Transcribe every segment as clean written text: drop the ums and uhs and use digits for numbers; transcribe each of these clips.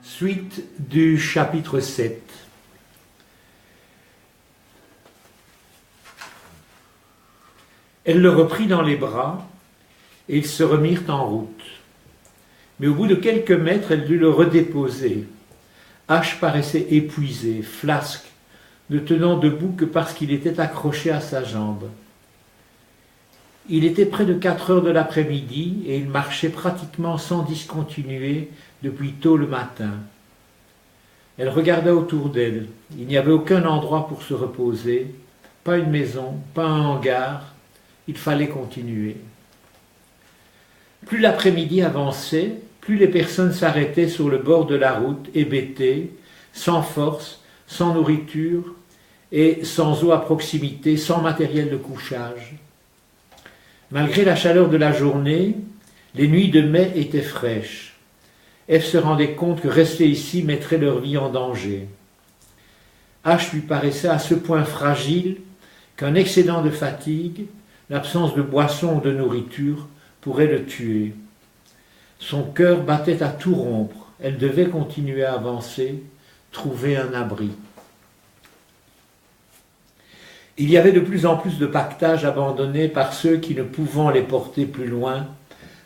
Suite du chapitre 7. Elle le reprit dans les bras, et ils se remirent en route. Mais au bout de quelques mètres, elle dut le redéposer. H paraissait épuisé, flasque, ne tenant debout que parce qu'il était accroché à sa jambe. Il était près de 4 heures de l'après-midi, et il marchait pratiquement sans discontinuer depuis tôt le matin. Elle regarda autour d'elle. Il n'y avait aucun endroit pour se reposer, pas une maison, pas un hangar. Il fallait continuer. Plus l'après-midi avançait, plus les personnes s'arrêtaient sur le bord de la route, hébétées, sans force, sans nourriture et sans eau à proximité, sans matériel de couchage. Malgré la chaleur de la journée, les nuits de mai étaient fraîches. F se rendait compte que rester ici mettrait leur vie en danger. H lui paraissait à ce point fragile qu'un excédent de fatigue, l'absence de boisson ou de nourriture pourrait le tuer. Son cœur battait à tout rompre. Elle devait continuer à avancer, trouver un abri. Il y avait de plus en plus de pactages abandonnés par ceux qui, ne pouvant les porter plus loin,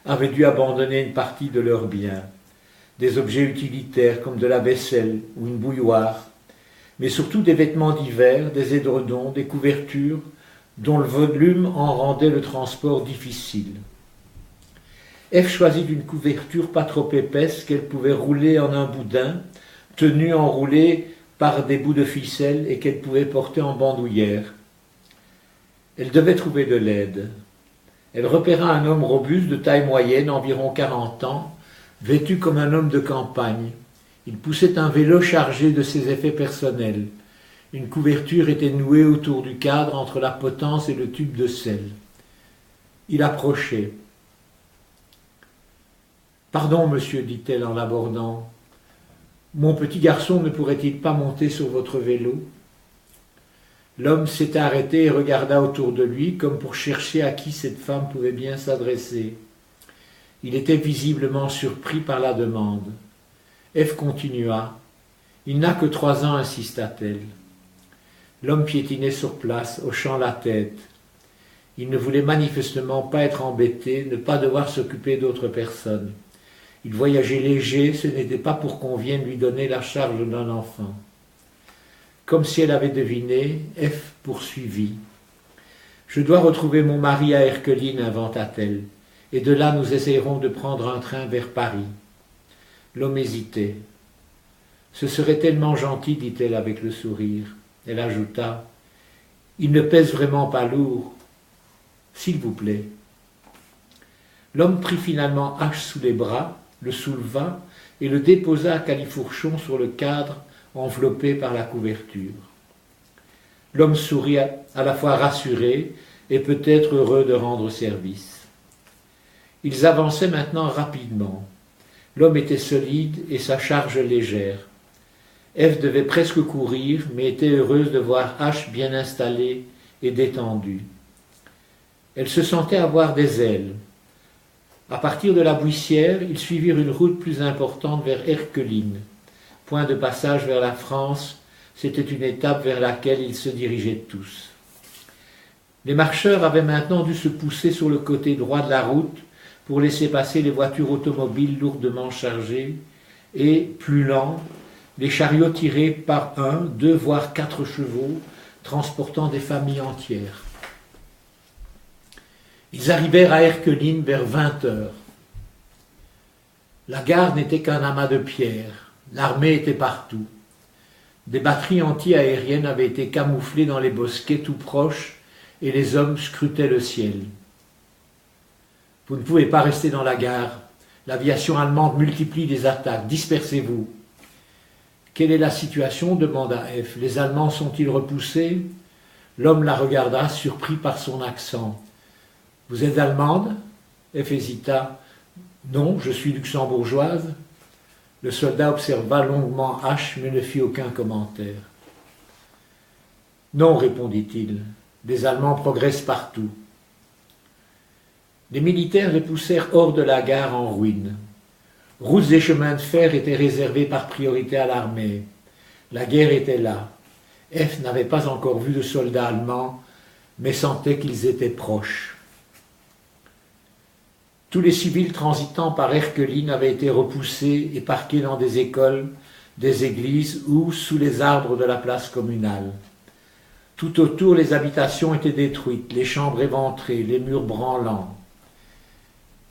avaient dû abandonner une partie de leurs biens. Des objets utilitaires comme de la vaisselle ou une bouilloire, mais surtout des vêtements d'hiver, des édredons, des couvertures, dont le volume en rendait le transport difficile. F choisit une couverture pas trop épaisse qu'elle pouvait rouler en un boudin, tenue enroulée par des bouts de ficelle et qu'elle pouvait porter en bandoulière. Elle devait trouver de l'aide. Elle repéra un homme robuste de taille moyenne, environ 40 ans, vêtu comme un homme de campagne. Il poussait un vélo chargé de ses effets personnels. Une couverture était nouée autour du cadre entre la potence et le tube de sel. Il approchait. « Pardon, monsieur, dit-elle en l'abordant. Mon petit garçon ne pourrait-il pas monter sur votre vélo ?» L'homme s'était arrêté et regarda autour de lui comme pour chercher à qui cette femme pouvait bien s'adresser. Il était visiblement surpris par la demande. F continua. « Il n'a que 3 ans, insista-t-elle. » L'homme piétinait sur place, hochant la tête. Il ne voulait manifestement pas être embêté, ne pas devoir s'occuper d'autres personnes. Il voyageait léger, ce n'était pas pour qu'on vienne lui donner la charge d'un enfant. Comme si elle avait deviné, F poursuivit. « Je dois retrouver mon mari à Erqueline, inventa-t-elle, et de là nous essayerons de prendre un train vers Paris. » L'homme hésitait. « Ce serait tellement gentil, dit-elle avec le sourire. » Elle ajouta, « Il ne pèse vraiment pas lourd. S'il vous plaît. » L'homme prit finalement H sous les bras, le souleva et le déposa à califourchon sur le cadre enveloppé par la couverture. L'homme sourit à la fois rassuré et peut-être heureux de rendre service. Ils avançaient maintenant rapidement. L'homme était solide et sa charge légère. F devait presque courir, mais était heureuse de voir H bien installé et détendu. Elle se sentait avoir des ailes. À partir de la Buissière, ils suivirent une route plus importante vers Erqueline. Point de passage vers la France, c'était une étape vers laquelle ils se dirigeaient tous. Les marcheurs avaient maintenant dû se pousser sur le côté droit de la route pour laisser passer les voitures automobiles lourdement chargées et, plus lents, les chariots tirés par 1, 2, voire 4 chevaux, transportant des familles entières. Ils arrivèrent à Erqueline vers 20 heures. La gare n'était qu'un amas de pierres. L'armée était partout. Des batteries anti-aériennes avaient été camouflées dans les bosquets tout proches et les hommes scrutaient le ciel. « Vous ne pouvez pas rester dans la gare. L'aviation allemande multiplie les attaques. Dispersez-vous. » « Quelle est la situation » demanda F. « Les Allemands sont-ils repoussés ?» L'homme la regarda, surpris par son accent. « Vous êtes allemande » F hésita. « Non, je suis luxembourgeoise. » Le soldat observa longuement H, mais ne fit aucun commentaire. « Non, répondit-il, Des Allemands progressent partout. Les militaires les poussèrent hors de la gare en ruine. Routes et chemins de fer étaient réservés par priorité à l'armée. La guerre était là. F n'avait pas encore vu de soldats allemands, mais sentait qu'ils étaient proches. Tous les civils transitant par Erquelin avaient été repoussés et parqués dans des écoles, des églises ou sous les arbres de la place communale. Tout autour, les habitations étaient détruites, les chambres éventrées, les murs branlants.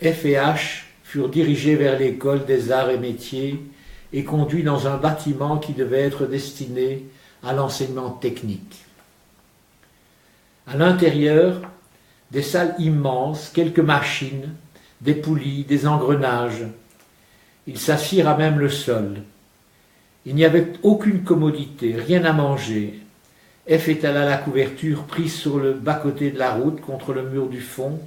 F et H furent dirigés vers l'école des arts et métiers et conduits dans un bâtiment qui devait être destiné à l'enseignement technique. À l'intérieur, des salles immenses, quelques machines, des poulies, des engrenages. Ils s'assirent à même le sol. Il n'y avait aucune commodité, rien à manger. F étala la couverture prise sur le bas-côté de la route contre le mur du fond.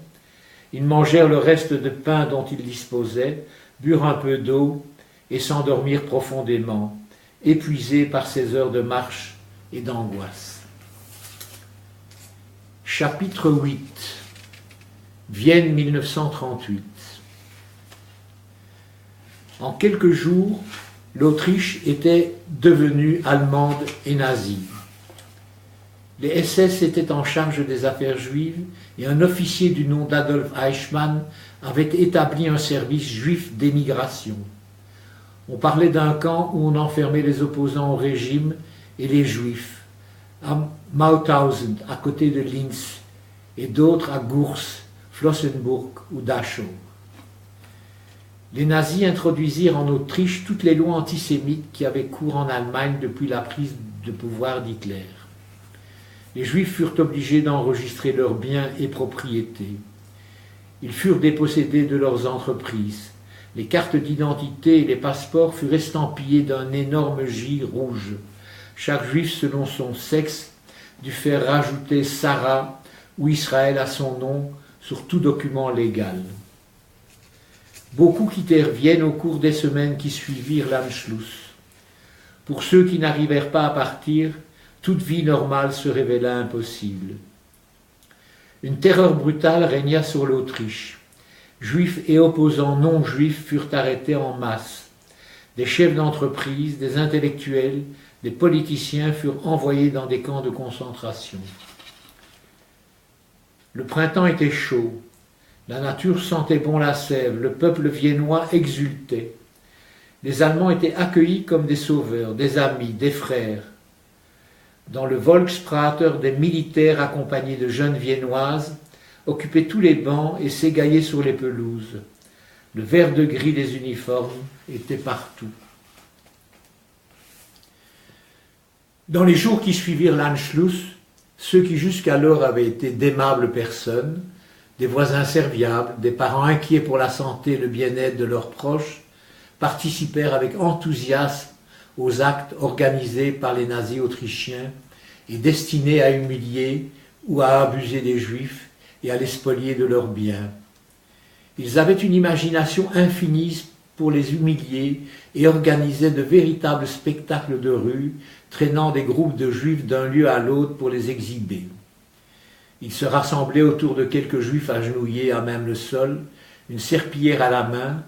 Ils mangèrent le reste de pain dont ils disposaient, burent un peu d'eau et s'endormirent profondément, épuisés par ces heures de marche et d'angoisse. Chapitre 8. Vienne 1938. En quelques jours, l'Autriche était devenue allemande et nazie. Les SS étaient en charge des affaires juives et un officier du nom d'Adolf Eichmann avait établi un service juif d'émigration. On parlait d'un camp où on enfermait les opposants au régime et les juifs, à Mauthausen, à côté de Linz, et d'autres à Gurs, Flossenburg ou Dachau. Les nazis introduisirent en Autriche toutes les lois antisémites qui avaient cours en Allemagne depuis la prise de pouvoir d'Hitler. Les Juifs furent obligés d'enregistrer leurs biens et propriétés. Ils furent dépossédés de leurs entreprises. Les cartes d'identité et les passeports furent estampillés d'un énorme J rouge. Chaque Juif, selon son sexe, dut faire rajouter Sarah ou Israël à son nom sur tout document légal. Beaucoup quittèrent Vienne au cours des semaines qui suivirent l'Anschluss. Pour ceux qui n'arrivèrent pas à partir, toute vie normale se révéla impossible. Une terreur brutale régna sur l'Autriche. Juifs et opposants non juifs furent arrêtés en masse. Des chefs d'entreprise, des intellectuels, des politiciens furent envoyés dans des camps de concentration. Le printemps était chaud. La nature sentait bon la sève, le peuple viennois exultait. Les Allemands étaient accueillis comme des sauveurs, des amis, des frères. Dans le Volksprater, des militaires accompagnés de jeunes viennoises occupaient tous les bancs et s'égaillaient sur les pelouses. Le vert de gris des uniformes était partout. Dans les jours qui suivirent l'Anschluss, ceux qui jusqu'alors avaient été d'aimables personnes, des voisins serviables, des parents inquiets pour la santé et le bien-être de leurs proches, participèrent avec enthousiasme aux actes organisés par les nazis autrichiens et destinés à humilier ou à abuser des Juifs et à les spolier de leurs biens. Ils avaient une imagination infinie pour les humilier et organisaient de véritables spectacles de rue, traînant des groupes de Juifs d'un lieu à l'autre pour les exhiber. Ils se rassemblaient autour de quelques Juifs agenouillés à même le sol, une serpillière à la main,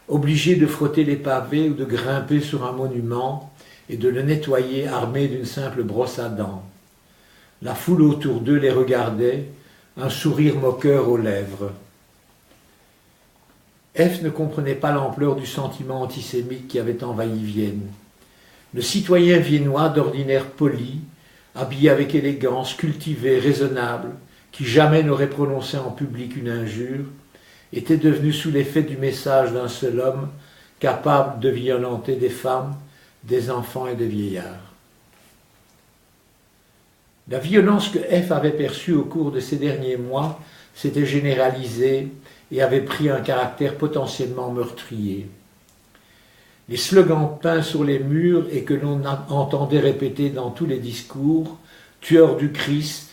obligés de frotter les pavés ou de grimper sur un monument et de le nettoyer armés d'une simple brosse à dents. La foule autour d'eux les regardait, un sourire moqueur aux lèvres. F ne comprenait pas l'ampleur du sentiment antisémite qui avait envahi Vienne. Le citoyen viennois d'ordinaire poli, habillé avec élégance, cultivé, raisonnable, qui jamais n'aurait prononcé en public une injure, était devenu sous l'effet du message d'un seul homme, capable de violenter des femmes, des enfants et des vieillards. La violence que F avait perçue au cours de ces derniers mois s'était généralisée et avait pris un caractère potentiellement meurtrier. Les slogans peints sur les murs et que l'on entendait répéter dans tous les discours, « Tueurs du Christ »,«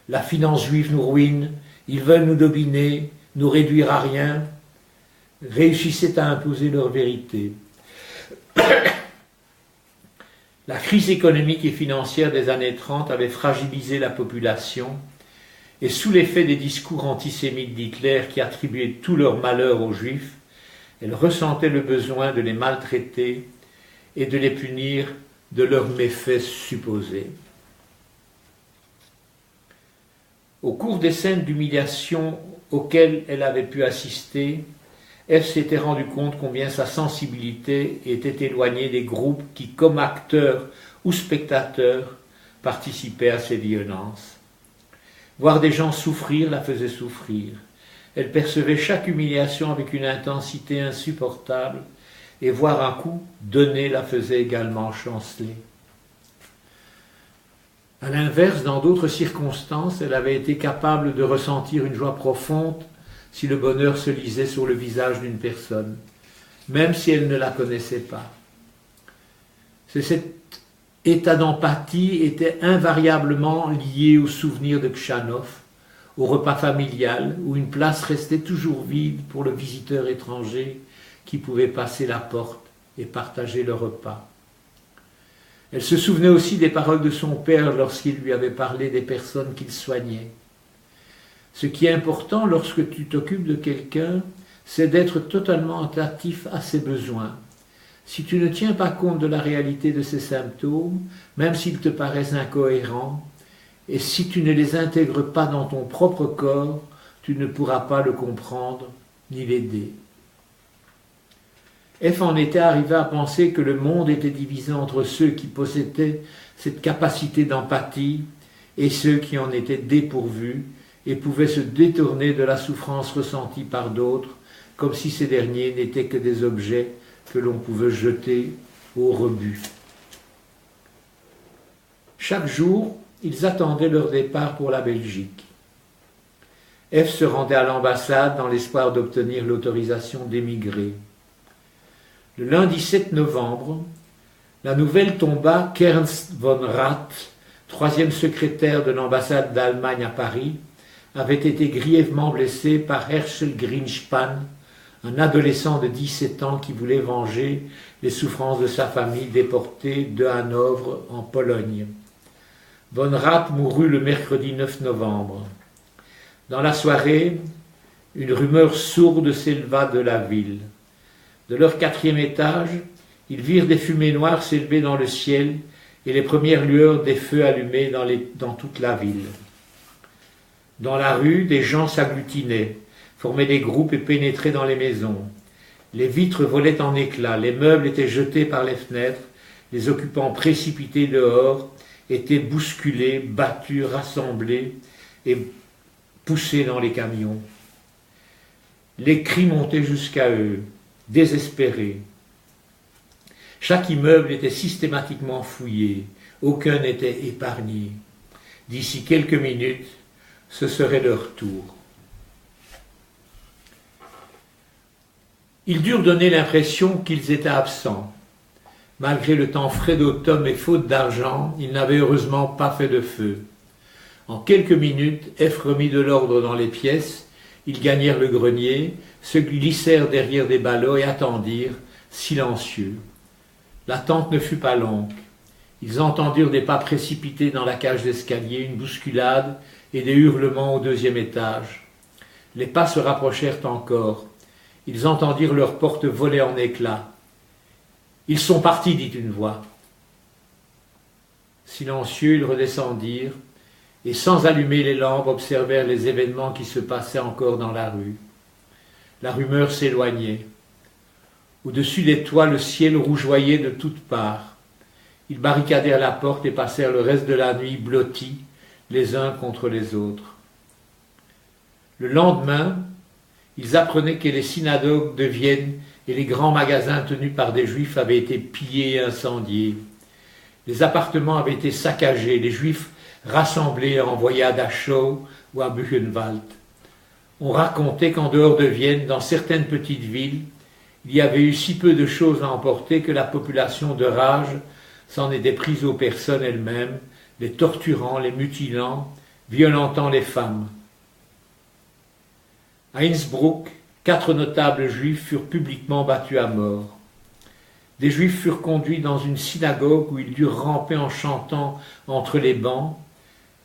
La finance juive nous ruine »,« Ils veulent nous dominer »,« Nous réduire à rien », réussissaient à imposer leur vérité. La crise économique et financière des années 30 avait fragilisé la population et sous l'effet des discours antisémites d'Hitler qui attribuaient tout leur malheur aux Juifs, elle ressentait le besoin de les maltraiter et de les punir de leurs méfaits supposés. Au cours des scènes d'humiliation auxquelles elle avait pu assister, Ève s'était rendu compte combien sa sensibilité était éloignée des groupes qui, comme acteurs ou spectateurs, participaient à ces violences. Voir des gens souffrir la faisait souffrir. Elle percevait chaque humiliation avec une intensité insupportable, et voir un coup donné la faisait également chanceler. À l'inverse, dans d'autres circonstances, elle avait été capable de ressentir une joie profonde si le bonheur se lisait sur le visage d'une personne, même si elle ne la connaissait pas. Cet état d'empathie était invariablement lié au souvenir de Kchanov, au repas familial, où une place restait toujours vide pour le visiteur étranger qui pouvait passer la porte et partager le repas. Elle se souvenait aussi des paroles de son père lorsqu'il lui avait parlé des personnes qu'il soignait. Ce qui est important lorsque tu t'occupes de quelqu'un, c'est d'être totalement attentif à ses besoins. Si tu ne tiens pas compte de la réalité de ses symptômes, même s'ils te paraissent incohérents, et si tu ne les intègres pas dans ton propre corps, tu ne pourras pas le comprendre ni l'aider. Ève en était arrivée à penser que le monde était divisé entre ceux qui possédaient cette capacité d'empathie et ceux qui en étaient dépourvus et pouvaient se détourner de la souffrance ressentie par d'autres, comme si ces derniers n'étaient que des objets que l'on pouvait jeter au rebut. Chaque jour, ils attendaient leur départ pour la Belgique. Ève se rendait à l'ambassade dans l'espoir d'obtenir l'autorisation d'émigrer. Le lundi 7 novembre, la nouvelle tomba qu'Ernst von Rath, troisième secrétaire de l'ambassade d'Allemagne à Paris, avait été grièvement blessé par Herschel Greenspan, un adolescent de 17 ans qui voulait venger les souffrances de sa famille déportée de Hanovre en Pologne. Von Rath mourut le mercredi 9 novembre. Dans la soirée, une rumeur sourde s'éleva de la ville. De leur 4e étage, ils virent des fumées noires s'élever dans le ciel et les premières lueurs des feux allumés dans toute la ville. Dans la rue, des gens s'agglutinaient, formaient des groupes et pénétraient dans les maisons. Les vitres volaient en éclats, les meubles étaient jetés par les fenêtres, les occupants précipités dehors étaient bousculés, battus, rassemblés et poussés dans les camions. Les cris montaient jusqu'à eux, désespérés. Chaque immeuble était systématiquement fouillé, aucun n'était épargné. D'ici quelques minutes, ce serait leur tour. Ils durent donner l'impression qu'ils étaient absents. Malgré le temps frais d'automne et faute d'argent, ils n'avaient heureusement pas fait de feu. En quelques minutes, Ève remit de l'ordre dans les pièces, ils gagnèrent le grenier, se glissèrent derrière des ballots et attendirent, silencieux. L'attente ne fut pas longue. Ils entendirent des pas précipités dans la cage d'escalier, une bousculade et des hurlements au 2e étage. Les pas se rapprochèrent encore. Ils entendirent leurs portes voler en éclats. « Ils sont partis » dit une voix. Silencieux, ils redescendirent et sans allumer les lampes observèrent les événements qui se passaient encore dans la rue. La rumeur s'éloignait. Au-dessus des toits, le ciel rougeoyait de toutes parts. Ils barricadèrent la porte et passèrent le reste de la nuit blottis, les uns contre les autres. Le lendemain, ils apprenaient que les synagogues de Vienne et les grands magasins tenus par des juifs avaient été pillés et incendiés. Les appartements avaient été saccagés, les juifs rassemblés et envoyés à Dachau ou à Buchenwald. On racontait qu'en dehors de Vienne, dans certaines petites villes, il y avait eu si peu de choses à emporter que la population de rage s'en était prise aux personnes elles-mêmes, les torturant, les mutilant, violentant les femmes. À Innsbruck, 4 notables juifs furent publiquement battus à mort. Des juifs furent conduits dans une synagogue où ils durent ramper en chantant entre les bancs,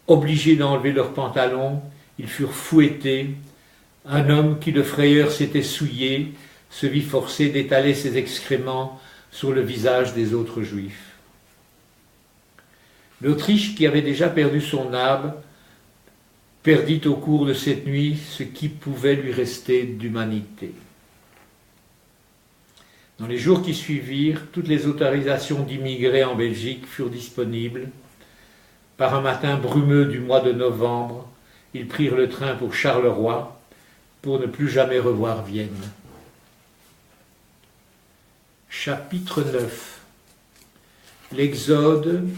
obligés d'enlever leurs pantalons Ils furent fouettés. Un homme qui de frayeur s'était souillé se vit forcé d'étaler ses excréments sur le visage des autres juifs. L'Autriche, qui avait déjà perdu son âme, perdit au cours de cette nuit ce qui pouvait lui rester d'humanité. Dans les jours qui suivirent, toutes les autorisations d'immigrer en Belgique furent disponibles. Par un matin brumeux du mois de novembre, ils prirent le train pour Charleroi pour ne plus jamais revoir Vienne. Chapitre 9. L'Exode,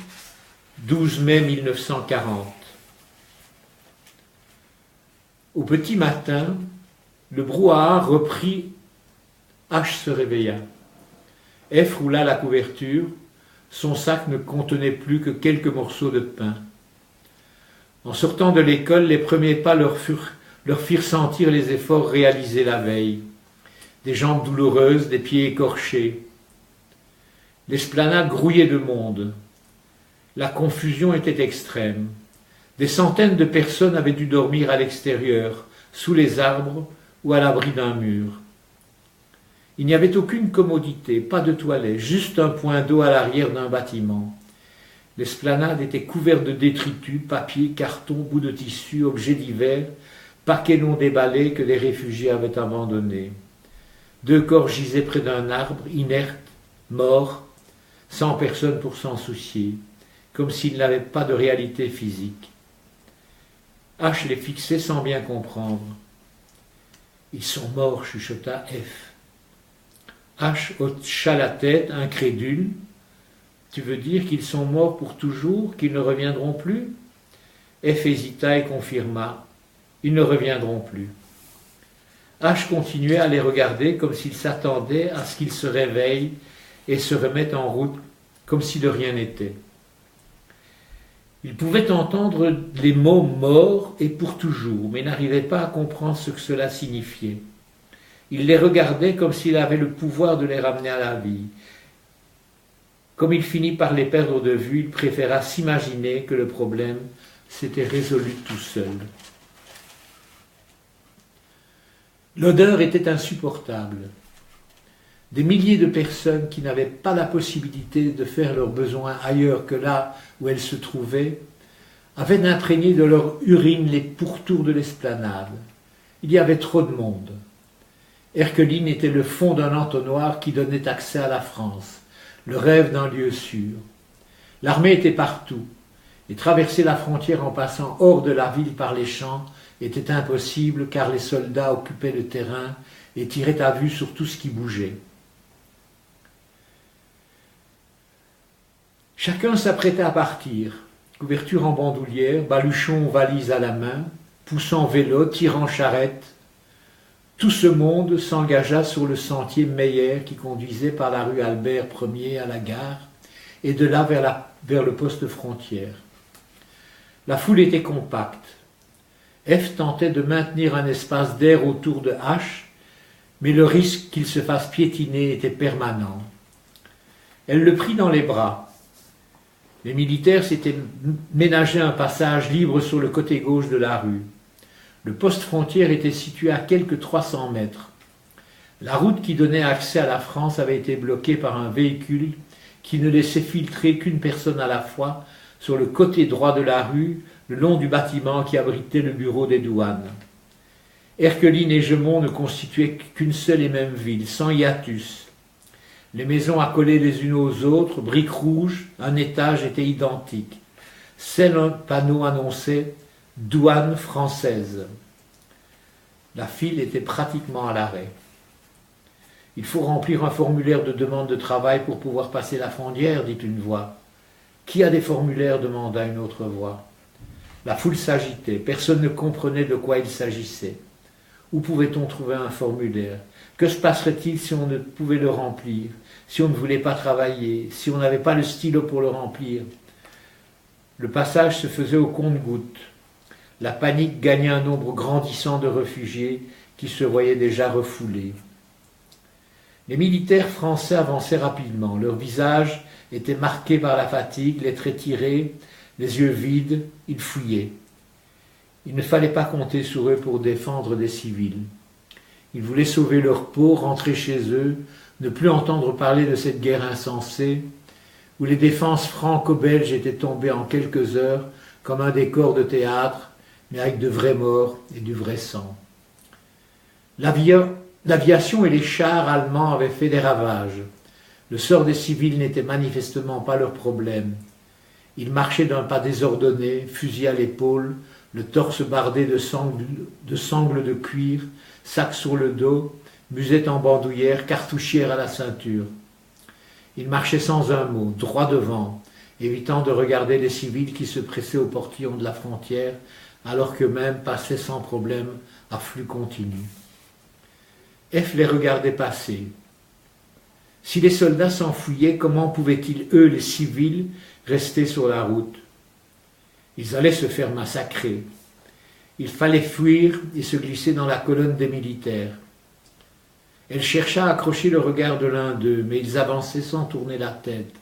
12 mai 1940. Au petit matin, le brouhaha reprit. H se réveilla. F roula la couverture. Son sac ne contenait plus que quelques morceaux de pain. En sortant de l'école, les premiers pas leur firent sentir les efforts réalisés la veille. Des jambes douloureuses, des pieds écorchés. L'esplanade grouillait de monde. La confusion était extrême. Des centaines de personnes avaient dû dormir à l'extérieur, sous les arbres ou à l'abri d'un mur. Il n'y avait aucune commodité, pas de toilette, juste un point d'eau à l'arrière d'un bâtiment. L'esplanade était couverte de détritus, papier, carton, bouts de tissu, objets divers, paquets non déballés que les réfugiés avaient abandonnés. 2 corps gisaient près d'un arbre, inertes, morts, sans personne pour s'en soucier, comme s'ils n'avaient pas de réalité physique. H les fixait sans bien comprendre. « Ils sont morts, chuchota F. H hocha la tête, incrédule. « Tu veux dire qu'ils sont morts pour toujours, qu'ils ne reviendront plus ?» F hésita et confirma. « Ils ne reviendront plus. » H continuait à les regarder comme s'il s'attendait à ce qu'ils se réveillent et se remettent en route comme si de rien n'était. Il pouvait entendre les mots « mort » et « pour toujours », mais n'arrivait pas à comprendre ce que cela signifiait. Il les regardait comme s'il avait le pouvoir de les ramener à la vie. Comme il finit par les perdre de vue, il préféra s'imaginer que le problème s'était résolu tout seul. L'odeur était insupportable. Des milliers de personnes qui n'avaient pas la possibilité de faire leurs besoins ailleurs que là où elles se trouvaient avaient imprégné de leur urine les pourtours de l'esplanade. Il y avait trop de monde. Erqueline était le fond d'un entonnoir qui donnait accès à la France, le rêve d'un lieu sûr. L'armée était partout, et traverser la frontière en passant hors de la ville par les champs était impossible car les soldats occupaient le terrain et tiraient à vue sur tout ce qui bougeait. Chacun s'apprêtait à partir, couverture en bandoulière, baluchon ou valise à la main, poussant vélo, tirant charrette. Tout ce monde s'engagea sur le sentier Meyer qui conduisait par la rue Albert Ier à la gare et de là vers le poste frontière. La foule était compacte. F tentait de maintenir un espace d'air autour de H, mais le risque qu'il se fasse piétiner était permanent. Elle le prit dans les bras. Les militaires s'étaient ménagé un passage libre sur le côté gauche de la rue. Le poste frontière était situé à quelques 300 mètres. La route qui donnait accès à la France avait été bloquée par un véhicule qui ne laissait filtrer qu'une personne à la fois sur le côté droit de la rue, le long du bâtiment qui abritait le bureau des douanes. Erqueline et Gemont ne constituaient qu'une seule et même ville, sans hiatus. Les maisons accolées les unes aux autres, briques rouges, un étage étaient identiques. Seul un panneau annonçait « Douane française ». La file était pratiquement à l'arrêt. « Il faut remplir un formulaire de demande de travail pour pouvoir passer la frontière », dit une voix. « Qui a des formulaires » demanda une autre voix. La foule s'agitait, personne ne comprenait de quoi il s'agissait. Où pouvait-on trouver un formulaire? Que se passerait-il si on ne pouvait le remplir? Si on ne voulait pas travailler? Si on n'avait pas le stylo pour le remplir? Le passage se faisait au compte-gouttes. La panique gagnait un nombre grandissant de réfugiés qui se voyaient déjà refoulés. Les militaires français avançaient rapidement. Leurs visages étaient marqués par la fatigue, les traits tirés, les yeux vides, ils fouillaient. Il ne fallait pas compter sur eux pour défendre des civils. Ils voulaient sauver leur peau, rentrer chez eux, ne plus entendre parler de cette guerre insensée, où les défenses franco-belges étaient tombées en quelques heures comme un décor de théâtre, mais avec de vrais morts et du vrai sang. L'aviation et les chars allemands avaient fait des ravages. Le sort des civils n'était manifestement pas leur problème. Ils marchaient d'un pas désordonné, fusil à l'épaule, le torse bardé de sangles de cuir, sac sur le dos, musette en bandoulière, cartouchière à la ceinture. Ils marchaient sans un mot, droit devant, évitant de regarder les civils qui se pressaient au portillon de la frontière, alors qu'eux-mêmes passaient sans problème à flux continu. F les regardait passer. Si les soldats s'enfuyaient, comment pouvaient-ils, eux, les civils, rester sur la route? Ils allaient se faire massacrer. Il fallait fuir et se glisser dans la colonne des militaires. Elle chercha à accrocher le regard de l'un d'eux, mais ils avançaient sans tourner la tête.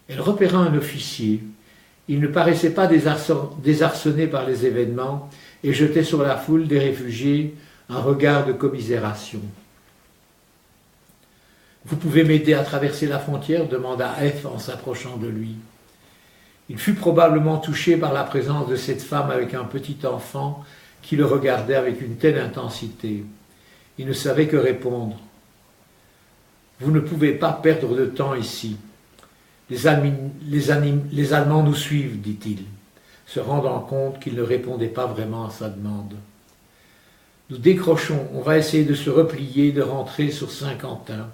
Elle repéra un officier. Il ne paraissait pas désarçonné par les événements et jetait sur la foule des réfugiés un regard de commisération. « Vous pouvez m'aider à traverser la frontière ?» demanda F en s'approchant de lui. Il fut probablement touché par la présence de cette femme avec un petit enfant qui le regardait avec une telle intensité. Il ne savait que répondre. « Vous ne pouvez pas perdre de temps ici. Les Allemands nous suivent, dit-il, se rendant compte qu'il ne répondait pas vraiment à sa demande. Nous décrochons, on va essayer de se replier, de rentrer sur Saint-Quentin.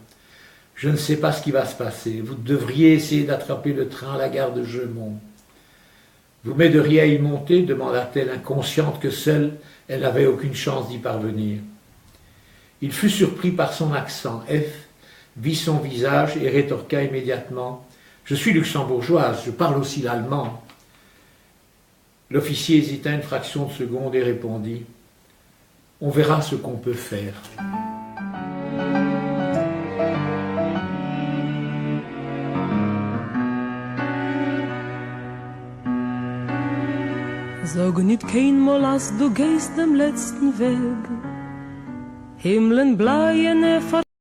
Je ne sais pas ce qui va se passer. Vous devriez essayer d'attraper le train à la gare de Jeumont. Vous m'aideriez à y monter demanda-t-elle, inconsciente que seule elle n'avait aucune chance d'y parvenir. Il fut surpris par son accent. F vit son visage et rétorqua immédiatement. Je suis luxembourgeoise, je parle aussi l'allemand. L'officier hésita une fraction de seconde et répondit. On verra ce qu'on peut faire. Sag nicht keinmal, als du gehst dem letzten Weg. Himmeln bleien